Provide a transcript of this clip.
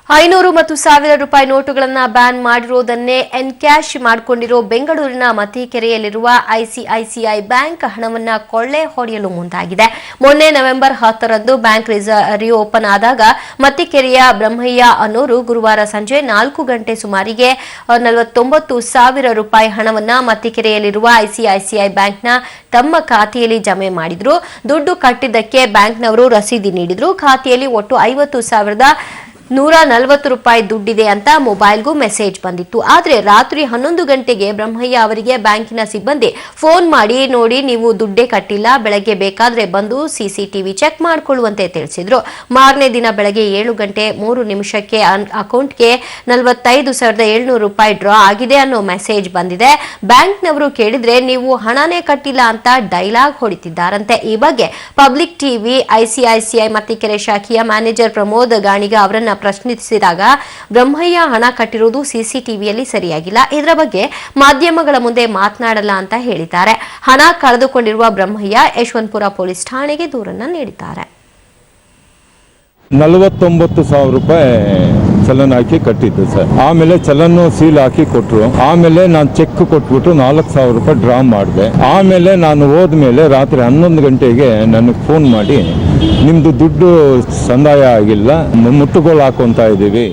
500 ಮತ್ತು 1000 ರೂಪಾಯಿ ನೋಟುಗಳನ್ನು ಬ್ಯಾನ್ ಮಾಡಿರುವುದನ್ನೇ ಎನ್ಕ್ಯಾಶ್ ಮಾಡಿಕೊಂಡಿರೋ ಬೆಂಗಳೂರಿನ ಮತಿಕೆರೆಯಲ್ಲಿರುವ ಐಸಿಐಸಿಐ ಬ್ಯಾಂಕ್ ಹಣವನ್ನು ಕೊಳ್ಳೆ ಹೊಡೆಯಲು ಮುಂದಾಗಿದೆ. ಮೊನ್ನೆ ನವೆಂಬರ್ 10ರಂದು ಬ್ಯಾಂಕ್ ರಿಓಪನ್ ಆದಾಗ ಮತಿಕೆರೆಯ ಬ್ರಹ್ಮಯ್ಯ ಅನ್ನೋರು ಗುರುವಾರ ಸಂಜೆ 4 ಗಂಟೆ ಸುಮಾರಿಗೆ 49,000 ರೂಪಾಯಿ ಹಣವನ್ನು ಮತಿಕೆರೆಯಲ್ಲಿರುವ ಐಸಿಐಸಿಐ ಬ್ಯಾಂಕ್ನ ತಮ್ಮ ಖಾತೆಯಲ್ಲಿ ಜಮೆ ಮಾಡಿದ್ರು. ದುಡ್ಡು ಕಟ್ಟಿದ್ದಕ್ಕೆ ಬ್ಯಾಂಕ್ನವರು ರಸೀದಿ ನೀಡಿದ್ರು. ಖಾತೆಯಲ್ಲಿ ಒಟ್ಟು 50,140 ರೂಪಾಯಿ ದುಡ್ಡಿದೆ ಅಂತ ಮೊಬೈಲ್ಗೂ ಮೆಸೇಜ್ ಬಂದಿತ್ತು. ಆದರೆ ರಾತ್ರಿ 11 ಗಂಟೆಗೆ ಬ್ರಹ್ಮಯ್ಯ ಅವರಿಗೆ ಬ್ಯಾಂಕಿನ ಸಿಬ್ಬಂದಿ ಫೋನ್ ಮಾಡಿ, ನೋಡಿ ನೀವು ದುಡ್ಡೇ ಕಟ್ಟಿಲ್ಲ, ಬೆಳಗ್ಗೆ ಬೇಕಾದ್ರೆ ಬಂದು ಸಿಸಿಟಿವಿ ಚೆಕ್ ಮಾಡಿಕೊಳ್ಳುವಂತೆ ತಿಳಿಸಿದ್ರು. ಮಾರನೇ ದಿನ ಬೆಳಗ್ಗೆ 7 ಗಂಟೆ 3 ನಿಮಿಷಕ್ಕೆ ಅಕೌಂಟ್ಗೆ 45,700 ರೂಪಾಯಿ ಡ್ರಾ ಆಗಿದೆ ಅನ್ನೋ ಮೆಸೇಜ್ ಬಂದಿದೆ. ಬ್ಯಾಂಕ್ನವರು ಕೇಳಿದ್ರೆ ನೀವು ಹಣನೇ ಕಟ್ಟಿಲ್ಲ ಅಂತ ಡೈಲಾಗ್ ಹೊಡಿತಿದ್ದಾರಂತೆ. ಈ ಬಗ್ಗೆ ಪಬ್ಲಿಕ್ ಟಿವಿ ಐಸಿಐಸಿಐ ಮತ್ತಿಕೆರೆ ಶಾಖೆಯ ಮ್ಯಾನೇಜರ್ ಪ್ರಮೋದ್ ಗಾಣಿಗ ಅವರನ್ನ ಪ್ರಶ್ನಿಸಿದಾಗ ಬ್ರಹ್ಮಯ್ಯ ಹಣ ಕಟ್ಟಿರುವುದು ಸಿಸಿಟಿವಿಯಲ್ಲಿ ಸರಿಯಾಗಿಲ್ಲ, ಇದರ ಬಗ್ಗೆ ಮಾಧ್ಯಮಗಳ ಮುಂದೆ ಮಾತನಾಡಲ್ಲ ಅಂತ ಹೇಳಿದ್ದಾರೆ. ಹಣ ಕಳೆದುಕೊಂಡಿರುವ ಬ್ರಹ್ಮಯ್ಯ ಯಶವಂತಪುರ ಪೊಲೀಸ್ ಠಾಣೆಗೆ ದೂರನ್ನ ನೀಡಿದ್ದಾರೆ. 49,000 ರೂಪಾಯಿ ಚಲನ್ ಹಾಕಿ ಕಟ್ಟಿದ್ದು ಸರ್. ಆಮೇಲೆ ಚಲನ್ ಸೀಲ್ ಹಾಕಿ ಕೊಟ್ಟರು. ಆಮೇಲೆ ನಾನು ಚೆಕ್ ಕೊಟ್ಬಿಟ್ಟು 4,000 ರೂಪಾಯಿ ಡ್ರಾ ಮಾಡಿದೆ. ಆಮೇಲೆ ನಾನು ಹೋದ್ಮೇಲೆ ರಾತ್ರಿ 11 ಗಂಟೆಗೆ ನನಗೆ ಫೋನ್ ಮಾಡಿ, ನಿಮ್ದು ದುಡ್ಡು ಸಂದಾಯ ಆಗಿಲ್ಲ, ಮುಟ್ಟುಗೋಲು ಹಾಕೊಂತ ಇದ್ದೀವಿ.